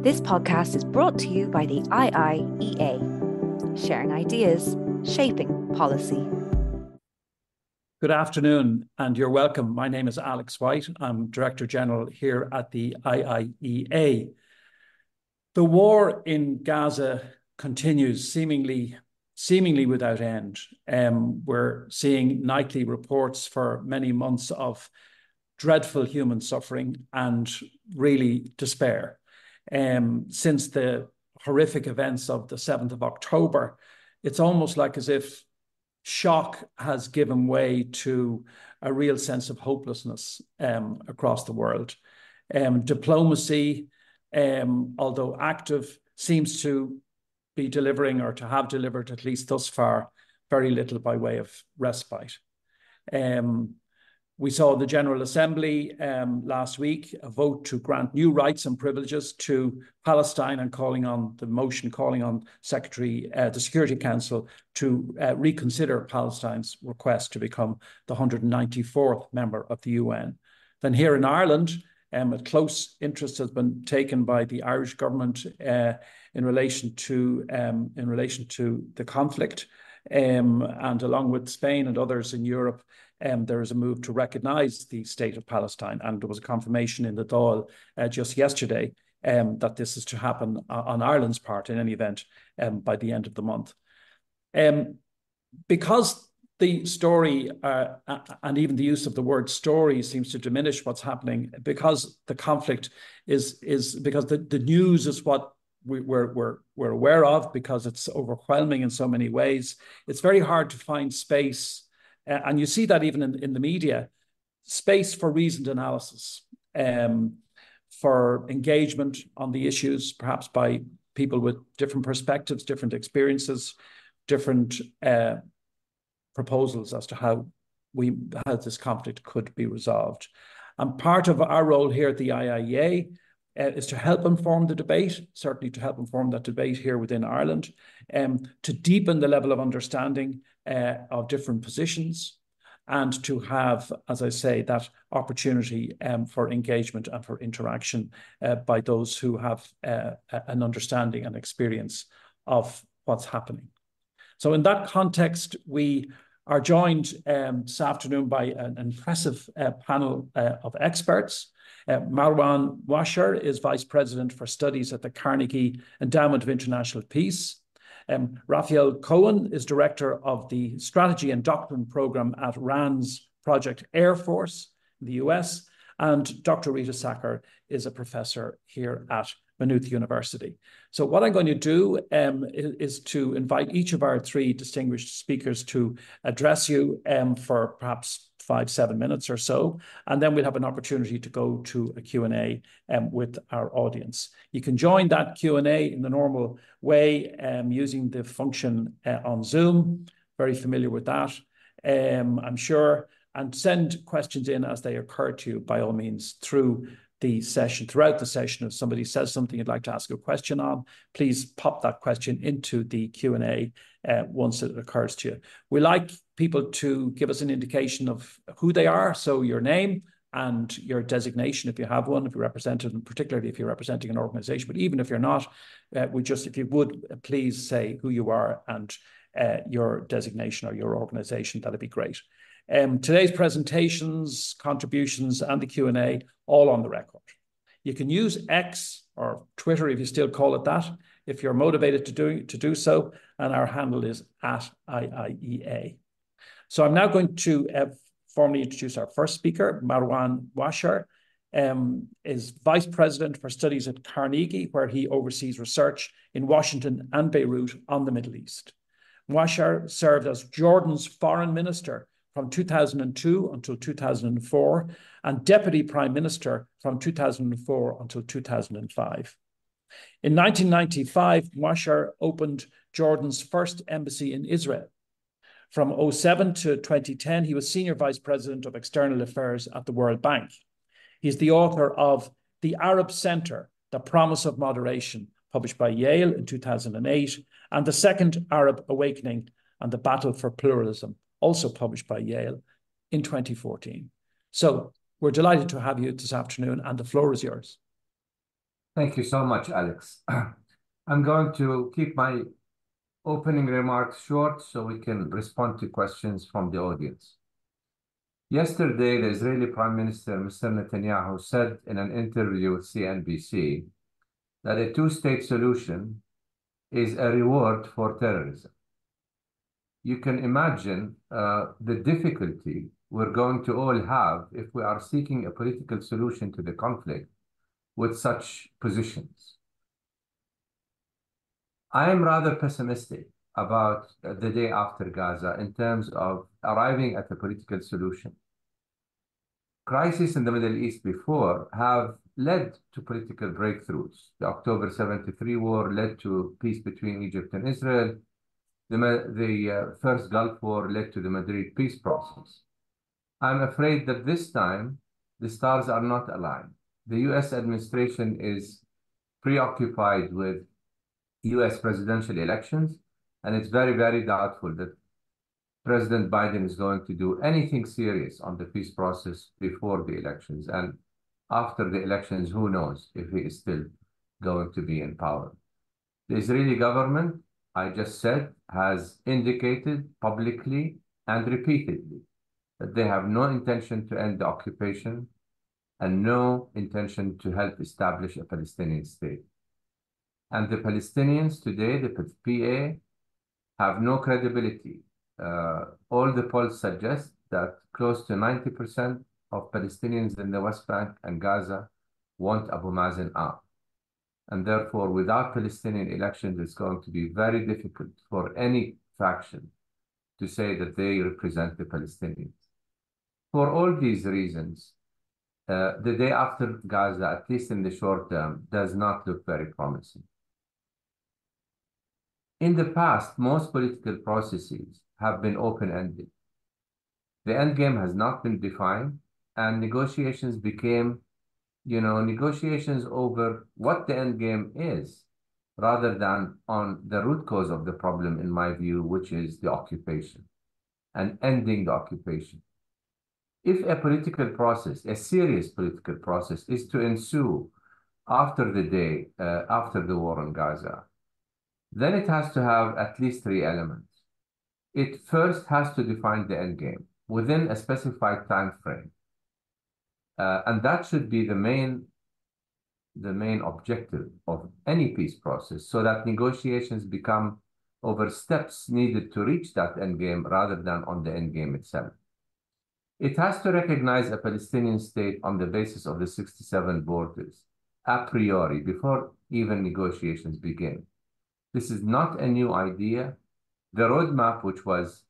This podcast is brought to you by the IIEA, sharing ideas, shaping policy. Good afternoon, and you're welcome. My name is Alex White. I'm Director General here at the IIEA. The war in Gaza continues seemingly without end. We're seeing nightly reports for many months of dreadful human suffering and really despair. Since the horrific events of the 7th of October, it's almost like as if shock has given way to a real sense of hopelessness across the world. Diplomacy, although active, seems to be delivering, or to have delivered at least thus far, very little by way of respite. We saw the General Assembly last week a vote to grant new rights and privileges to Palestine, and calling on the Security Council to reconsider Palestine's request to become the 194th member of the UN. Then here in Ireland, a close interest has been taken by the Irish government in relation to the conflict, and along with Spain and others in Europe, there is a move to recognise the state of Palestine, and there was a confirmation in the Dáil just yesterday that this is to happen on Ireland's part in any event by the end of the month. Because the story and even the use of the word story seems to diminish what's happening, because the conflict is because the news is what we're aware of, because it's overwhelming in so many ways. It's very hard to find space, and you see that even in the media, space for reasoned analysis, for engagement on the issues, perhaps by people with different perspectives, different experiences, different proposals as to how this conflict could be resolved. And part of our role here at the IIEA is to help inform the debate, certainly to help inform that debate here within Ireland, to deepen the level of understanding of different positions, and to have, as I say, that opportunity for engagement and for interaction by those who have an understanding and experience of what's happening. So in that context, we are joined this afternoon by an impressive panel of experts. Marwan Muasher is Vice President for Studies at the Carnegie Endowment of International Peace. Raphael Cohen is Director of the Strategy and Doctrine Program at RAND's Project Air Force in the US. And Dr. Rita Sakr is a professor here at Maynooth University. So what I'm going to do is to invite each of our three distinguished speakers to address you for perhaps 5-7 minutes or so, and then we'll have an opportunity to go to a Q&A with our audience. You can join that Q&A in the normal way using the function on Zoom. Very familiar with that, I'm sure, and send questions in as they occur to you, by all means, throughout the session. If somebody says something you'd like to ask a question on, please pop that question into the Q&A once it occurs to you. We like people to give us an indication of who they are, so your name and your designation, if you have one, if you're represented, and particularly if you're representing an organization. But even if you're not, if you would please say who you are and your designation or your organization, that'd be great. Today's presentations, contributions, and the Q&A, all on the record. You can use X or Twitter, if you still call it that, if you're motivated to do so, and our handle is @IIEA. So I'm now going to formally introduce our first speaker. Marwan Muasher is Vice President for Studies at Carnegie, where he oversees research in Washington and Beirut on the Middle East. Muasher served as Jordan's foreign minister from 2002 until 2004, and Deputy Prime Minister from 2004 until 2005. In 1995, Muasher opened Jordan's first embassy in Israel. From 2007 to 2010, he was Senior Vice President of External Affairs at the World Bank. He's the author of The Arab Center, The Promise of Moderation, published by Yale in 2008, and The Second Arab Awakening and the Battle for Pluralism, also published by Yale in 2014. So we're delighted to have you this afternoon, and the floor is yours. Thank you so much, Alex. I'm going to keep my opening remarks short so we can respond to questions from the audience. Yesterday, the Israeli Prime Minister, Mr. Netanyahu, said in an interview with CNBC that a two-state solution is a reward for terrorism. You can imagine the difficulty we're going to all have if we are seeking a political solution to the conflict with such positions. I am rather pessimistic about the day after Gaza in terms of arriving at a political solution. Crises in the Middle East before have led to political breakthroughs. The October 73 war led to peace between Egypt and Israel. The first Gulf War led to the Madrid peace process. I'm afraid that this time the stars are not aligned. The US administration is preoccupied with US presidential elections, and it's very, very doubtful that President Biden is going to do anything serious on the peace process before the elections. And after the elections, who knows if he is still going to be in power. The Israeli government, I just said, has indicated publicly and repeatedly that they have no intention to end the occupation and no intention to help establish a Palestinian state. And the Palestinians today, the PA, have no credibility. All the polls suggest that close to 90% of Palestinians in the West Bank and Gaza want Abu Mazen out. And therefore, without Palestinian elections, it's going to be very difficult for any faction to say that they represent the Palestinians. For all these reasons, the day after Gaza, at least in the short term, does not look very promising. In the past, most political processes have been open-ended. The endgame has not been defined, and negotiations became, negotiations over what the endgame is, rather than on the root cause of the problem, in my view, which is the occupation and ending the occupation. If a political process, a serious political process, is to ensue after the war in Gaza, then it has to have at least three elements. It first has to define the end game within a specified time frame. And that should be the main objective of any peace process, so that negotiations become over steps needed to reach that end game rather than on the end game itself. It has to recognize a Palestinian state on the basis of the 67 borders, a priori, before even negotiations begin. This is not a new idea. The roadmap, which was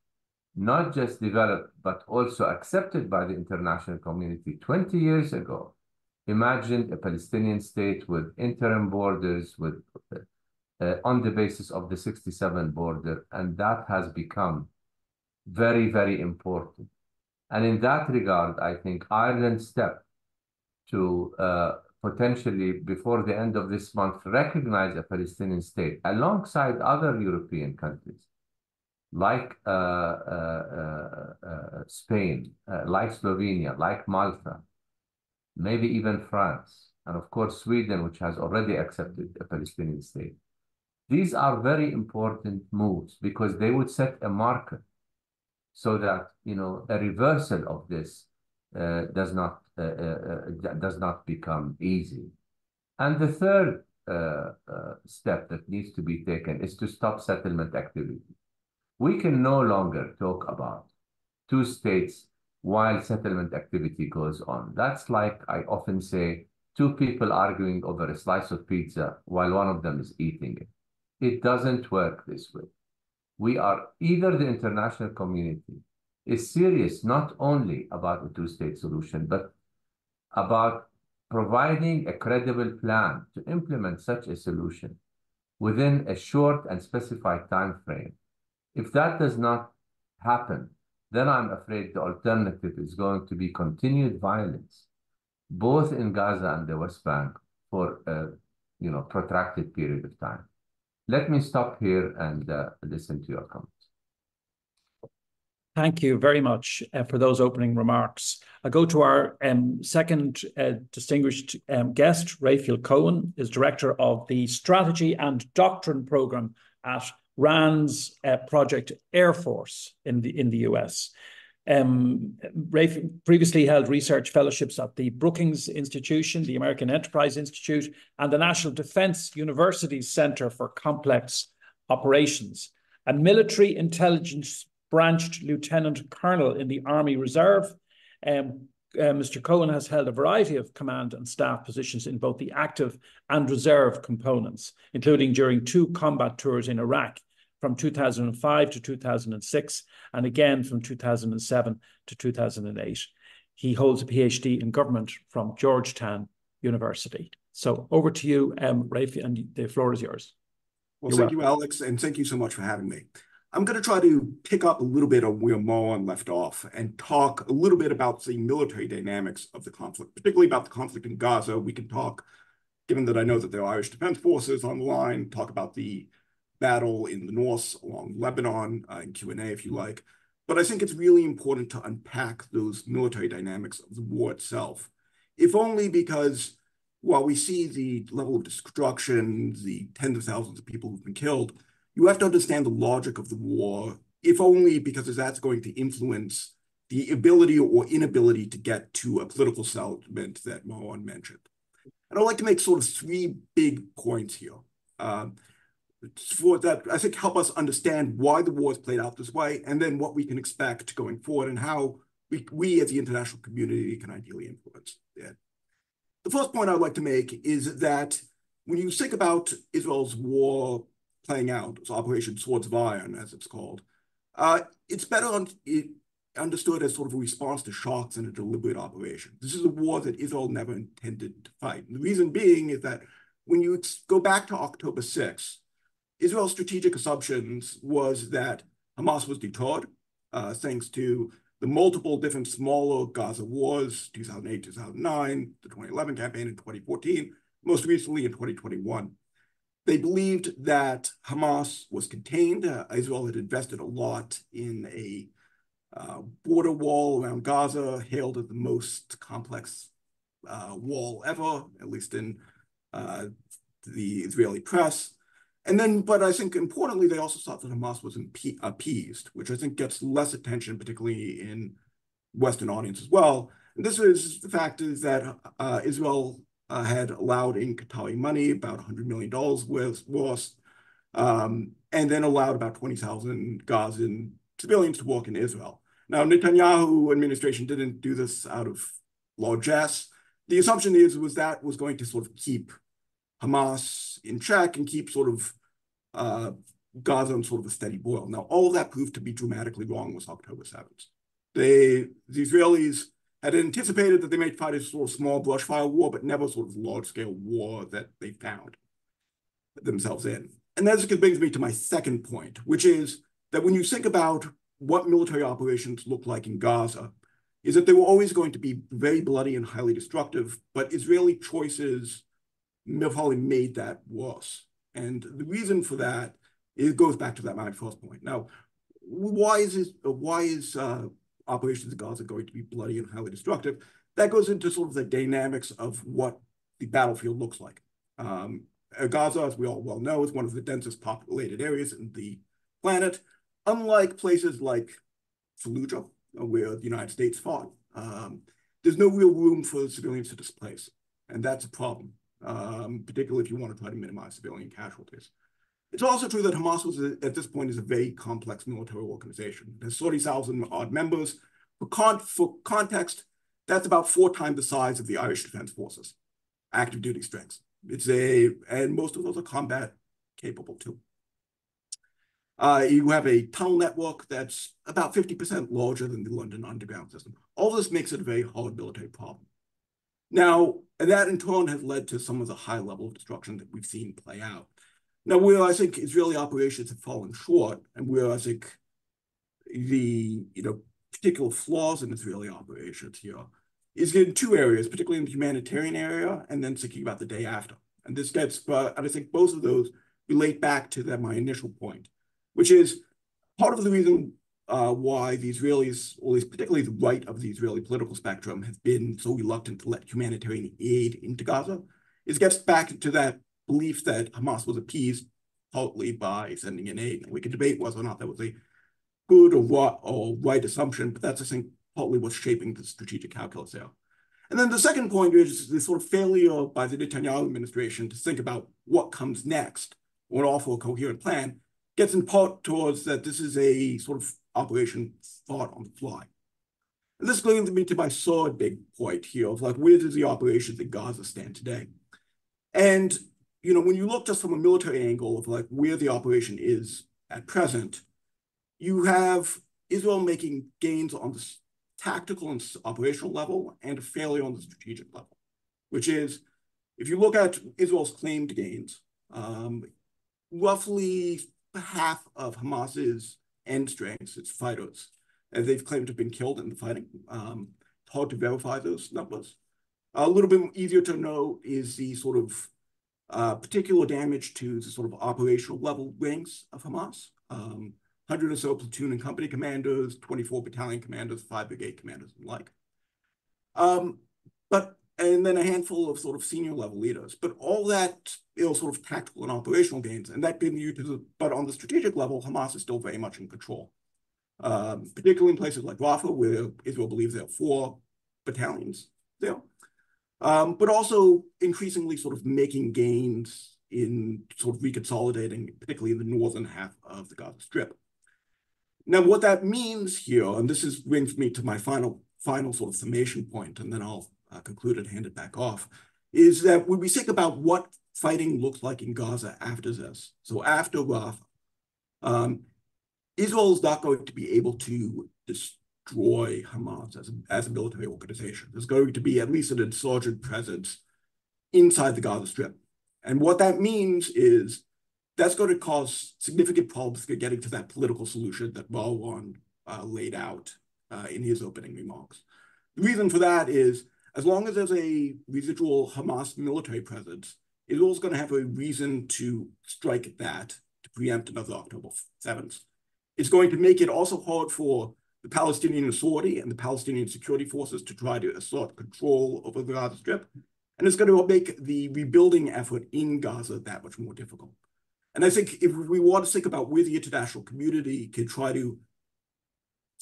not just developed, but also accepted by the international community 20 years ago, imagined a Palestinian state with interim borders on the basis of the 67 border, and that has become very, very important. And in that regard, I think Ireland's step to potentially, before the end of this month, recognize a Palestinian state alongside other European countries, like Spain, like Slovenia, like Malta, maybe even France, and of course Sweden, which has already accepted a Palestinian state. These are very important moves because they would set a marker so that, a reversal of this does not become easy. And the third step that needs to be taken is to stop settlement activity. We can no longer talk about two states while settlement activity goes on. That's like, I often say, two people arguing over a slice of pizza while one of them is eating it. It doesn't work this way. Either the international community is serious not only about a two-state solution, but about providing a credible plan to implement such a solution within a short and specified time frame. If that does not happen, then I'm afraid the alternative is going to be continued violence, both in Gaza and the West Bank for a protracted period of time. Let me stop here and listen to your comments. Thank you very much for those opening remarks. I go to our second distinguished guest, Raphael Cohen, is Director of the Strategy and Doctrine Program at RAND's Project Air Force in the US. Rafe previously held research fellowships at the Brookings Institution, the American Enterprise Institute, and the National Defense University's Center for Complex Operations. A military intelligence branched lieutenant colonel in the Army Reserve, Mr. Cohen has held a variety of command and staff positions in both the active and reserve components, including during 2 combat tours in Iraq from 2005 to 2006, and again from 2007 to 2008. He holds a PhD in government from Georgetown University. So over to you, Rafe, and the floor is yours. Well, thank you, Alex, and thank you so much for having me. I'm going to try to pick up a little bit on where Marwan left off and talk a little bit about the military dynamics of the conflict, particularly about the conflict in Gaza. We can talk, given that I know that there are Irish Defense Forces on the line, talk about the battle in the north along Lebanon in Q&A if you like. But I think it's really important to unpack those military dynamics of the war itself, if only because while we see the level of destruction, the tens of thousands of people who've been killed, you have to understand the logic of the war, if only because that's going to influence the ability or inability to get to a political settlement that Marwan mentioned. And I'd like to make sort of 3 big points here. For that, I think, help us understand why the war is played out this way, and then what we can expect going forward and how we as the international community can ideally influence it. The first point I'd like to make is that when you think about Israel's war playing out, it's Operation Swords of Iron, as it's called, it's better understood as sort of a response to shocks and a deliberate operation. This is a war that Israel never intended to fight. And the reason being is that when you go back to October 6th, Israel's strategic assumptions was that Hamas was deterred, thanks to the multiple different smaller Gaza wars, 2008, 2009, the 2011 campaign in 2014, most recently in 2021. They believed that Hamas was contained. Israel had invested a lot in a border wall around Gaza, hailed as the most complex wall ever, at least in the Israeli press. And then, but I think importantly, they also thought that Hamas was appeased, which I think gets less attention, particularly in Western audience as well. And this is the fact is that Israel had allowed in Qatari money, about $100 million worth, and then allowed about 20,000 Gazan civilians to work in Israel. Now, Netanyahu administration didn't do this out of largesse. The assumption was that was going to sort of keep Hamas in check and keep sort of Gaza on sort of a steady boil. Now, all of that proved to be dramatically wrong with October 7th. The Israelis had anticipated that they might fight a sort of small brush fire war, but never sort of large-scale war that they found themselves in. And that brings me to my second point, which is that when you think about what military operations look like in Gaza, is that they were always going to be very bloody and highly destructive, but Israeli choices probably made that worse. And the reason for that, it goes back to that my first point. Now, why is operations in Gaza going to be bloody and highly destructive? That goes into sort of the dynamics of what the battlefield looks like. Gaza, as we all well know, is one of the densest populated areas in the planet. Unlike places like Fallujah, where the United States fought, there's no real room for civilians to displace. And that's a problem, particularly if you want to try to minimize civilian casualties. It's also true that Hamas was, at this point, is a very complex military organization. It has 30,000 odd members. For context, that's about 4 times the size of the Irish Defense Forces, active duty strengths. And most of those are combat capable too. You have a tunnel network that's about 50% larger than the London Underground system. All this makes it a very hard military problem. Now, and that in turn has led to some of the high level of destruction that we've seen play out. Now, where I think Israeli operations have fallen short, and where I think the particular flaws in Israeli operations here is in 2 areas, particularly in the humanitarian area, and then thinking about the day after. And this gets, and I think both of those relate back to my initial point, which is part of the reason why the Israelis, or at least particularly the right of the Israeli political spectrum, have been so reluctant to let humanitarian aid into Gaza, is gets back to that belief that Hamas was appeased partly by sending in aid. And we can debate whether or not that was a good or right assumption, but that's, I think, partly what's shaping the strategic calculus there. And then the second point is the sort of failure by the Netanyahu administration to think about what comes next or offer a coherent plan gets in part towards that this is a sort of operation fought on the fly. And this brings me to my third big point here of like, where does the operations in Gaza stand today? And, you know, when you look just from a military angle of like where the operation is at present, you have Israel making gains on the tactical and operational level and a failure on the strategic level, which is, if you look at Israel's claimed gains, roughly half of Hamas's end strengths, its fighters, and they've claimed to have been killed in the fighting. It's hard to verify those numbers. A little bit easier to know is the sort of particular damage to the sort of operational level wings of Hamas. 100 or so platoon and company commanders, 24 battalion commanders, 5 brigade commanders, and like. And then a handful of sort of senior level leaders. But all that, you know, sort of tactical and operational gains, and that being used but on the strategic level, Hamas is still very much in control. Particularly in places like Rafah, where Israel believes there are 4 battalions there. But also increasingly sort of making gains in sort of reconsolidating, particularly in the northern half of the Gaza Strip. Now, what that means here, and this brings me to my final sort of summation point, and then I'll conclude and hand it back off, is that when we think about what fighting looks like in Gaza after this, so after Rafah, Israel is not going to be able to destroy Hamas as a military organization. There's going to be at least an insurgent presence inside the Gaza Strip. And what that means is that's going to cause significant problems getting to that political solution that Marwan laid out in his opening remarks. The reason for that is, as long as there's a residual Hamas military presence, Israel's going to have a reason to strike at that, to preempt another October 7th. It's going to make it also hard for the Palestinian Authority and the Palestinian security forces to try to assert control over the Gaza Strip. And it's going to make the rebuilding effort in Gaza that much more difficult. And I think if we want to think about where the international community can try to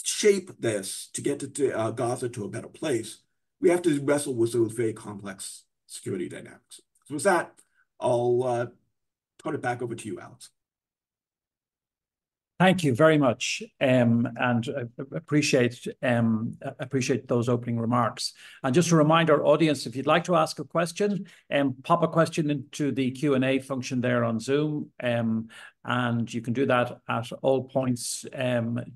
shape this to get to Gaza to a better place, we have to wrestle with those very complex security dynamics. So with that, I'll turn it back over to you, Alex. Thank you very much, and appreciate those opening remarks. And just to remind our audience, if you'd like to ask a question, pop a question into the Q&A function there on Zoom, and you can do that at all points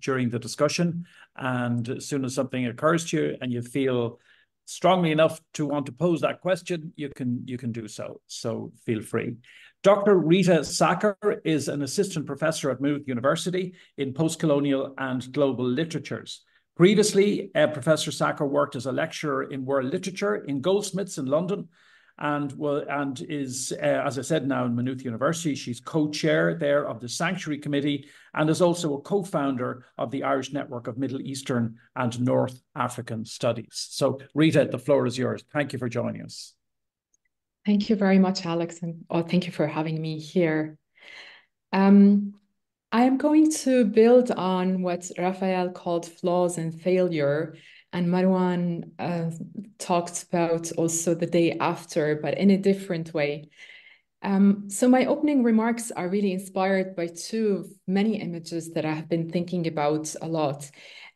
during the discussion. And as soon as something occurs to you and you feel strongly enough to want to pose that question, you can do so. So feel free. Dr. Rita Sakr is an assistant professor at Maynooth University in postcolonial and global literatures. Previously, Professor Sakr worked as a lecturer in world literature in Goldsmiths in London, and is, as I said, now in Maynooth University. She's co-chair there of the Sanctuary Committee and is also a co-founder of the Irish Network of Middle Eastern and North African Studies. So, Rita, the floor is yours. Thank you for joining us. Thank you very much, Alex, and thank you for having me here. I am going to build on what Raphael called flaws and failure, and Marwan talked about also the day after, but in a different way. So my opening remarks are really inspired by two of many images that I have been thinking about a lot.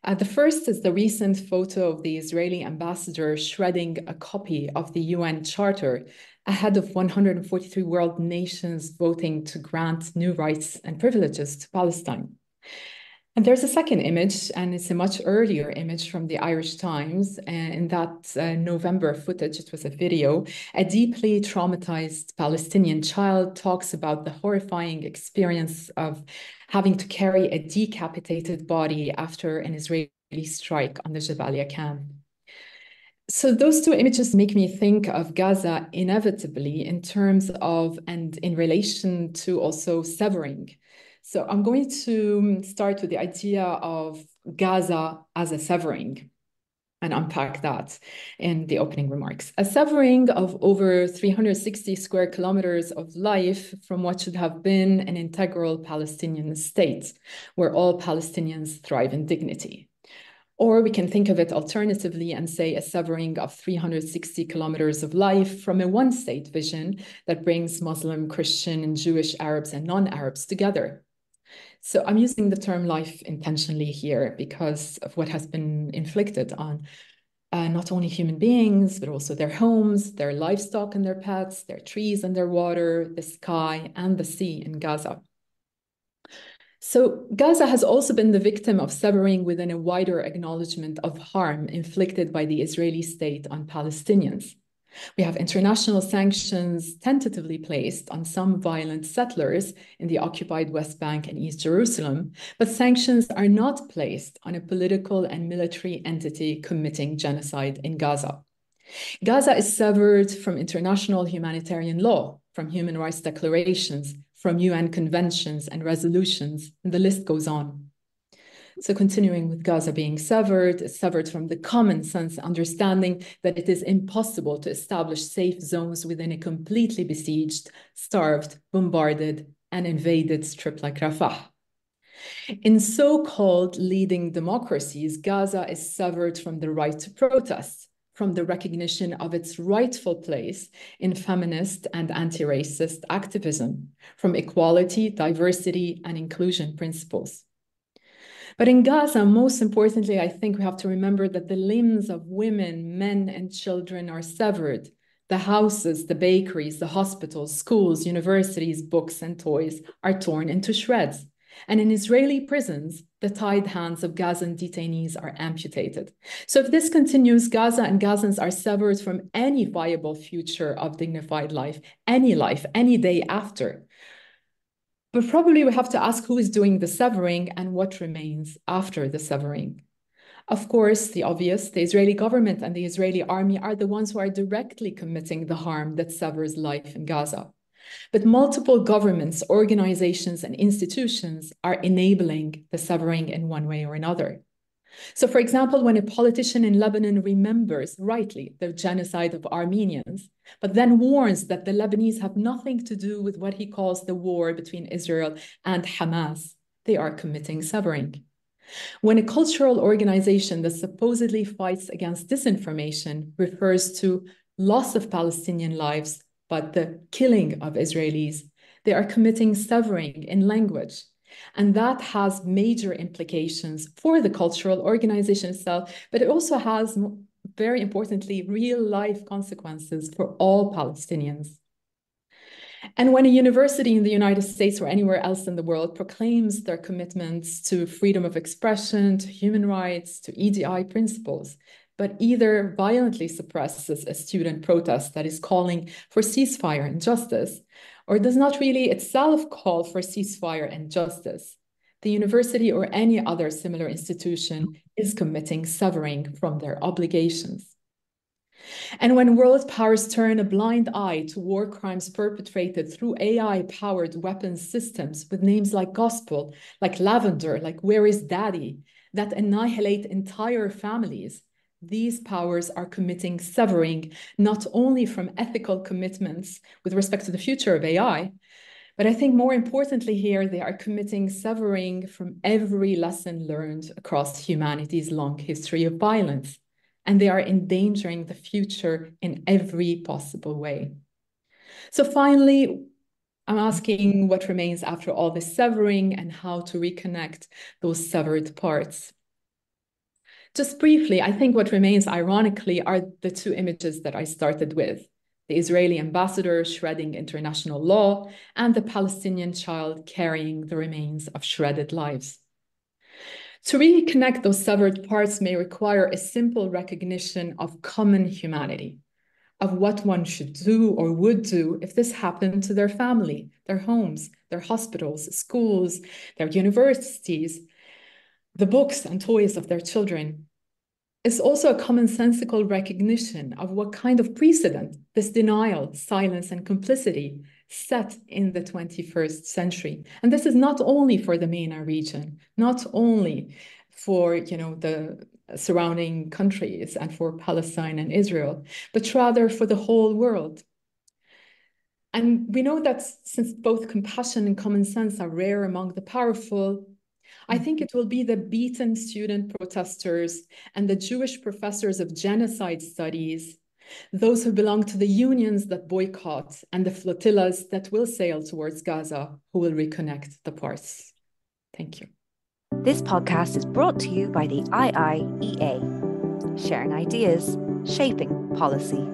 The first is the recent photo of the Israeli ambassador shredding a copy of the UN Charter ahead of 143 world nations voting to grant new rights and privileges to Palestine. And there's a second image, and it's a much earlier image from the Irish Times. In that November footage, it was a video. A deeply traumatized Palestinian child talks about the horrifying experience of having to carry a decapitated body after an Israeli strike on the Jabalia camp. So those two images make me think of Gaza inevitably in terms of, and in relation to also severing. So I'm going to start with the idea of Gaza as a severing and unpack that in the opening remarks. A severing of over 360 square kilometers of life from what should have been an integral Palestinian state, where all Palestinians thrive in dignity. Or we can think of it alternatively and say a severing of 360 kilometers of life from a one-state vision that brings Muslim, Christian, and Jewish, Arabs, and non-Arabs together. So I'm using the term life intentionally here because of what has been inflicted on not only human beings, but also their homes, their livestock and their pets, their trees and their water, the sky and the sea in Gaza. So Gaza has also been the victim of severing within a wider acknowledgement of harm inflicted by the Israeli state on Palestinians. We have international sanctions tentatively placed on some violent settlers in the occupied West Bank and East Jerusalem, but sanctions are not placed on a political and military entity committing genocide in Gaza. Gaza is severed from international humanitarian law, from human rights declarations, from UN conventions and resolutions, and the list goes on. So continuing with Gaza being severed, it's severed from the common sense understanding that it is impossible to establish safe zones within a completely besieged, starved, bombarded, and invaded strip like Rafah. In so-called leading democracies, Gaza is severed from the right to protest, from the recognition of its rightful place in feminist and anti-racist activism, from equality, diversity, and inclusion principles. But in Gaza, most importantly, I think we have to remember that the limbs of women, men, and children are severed. The houses, the bakeries, the hospitals, schools, universities, books, and toys are torn into shreds. And in Israeli prisons, the tied hands of Gazan detainees are amputated. So if this continues, Gaza and Gazans are severed from any viable future of dignified life, any day after. But probably we have to ask who is doing the severing and what remains after the severing. Of course, the obvious, the Israeli government and the Israeli army are the ones who are directly committing the harm that severs life in Gaza. But multiple governments, organizations, and institutions are enabling the severing in one way or another. So, for example, when a politician in Lebanon remembers rightly the genocide of Armenians, but then warns that the Lebanese have nothing to do with what he calls the war between Israel and Hamas, they are committing severing. When a cultural organization that supposedly fights against disinformation refers to loss of Palestinian lives, but the killing of Israelis, they are committing severing in language. And that has major implications for the cultural organization itself, but it also has, very importantly, real life consequences for all Palestinians. And when a university in the United States or anywhere else in the world proclaims their commitments to freedom of expression, to human rights, to EDI principles, but either violently suppresses a student protest that is calling for ceasefire and justice, or does not really itself call for ceasefire and justice, the university or any other similar institution is committing severing from their obligations. And when world powers turn a blind eye to war crimes perpetrated through AI-powered weapons systems with names like Gospel, like Lavender, like Where is Daddy, that annihilate entire families, these powers are committing severing not only from ethical commitments with respect to the future of AI, but I think more importantly here, they are committing severing from every lesson learned across humanity's long history of violence. And they are endangering the future in every possible way. So finally, I'm asking what remains after all this severing and how to reconnect those severed parts. Just briefly, I think what remains, ironically, are the two images that I started with: the Israeli ambassador shredding international law and the Palestinian child carrying the remains of shredded lives. To reconnect those severed parts may require a simple recognition of common humanity, of what one should do or would do if this happened to their family, their homes, their hospitals, schools, their universities, the books and toys of their children. It's also a commonsensical recognition of what kind of precedent this denial, silence, and complicity set in the 21st century. And this is not only for the MENA region, not only for, the surrounding countries and for Palestine and Israel, but rather for the whole world. And we know that since both compassion and common sense are rare among the powerful, I think it will be the beaten student protesters and the Jewish professors of genocide studies, those who belong to the unions that boycott and the flotillas that will sail towards Gaza, who will reconnect the parts. Thank you. This podcast is brought to you by the IIEA, sharing ideas, shaping policy.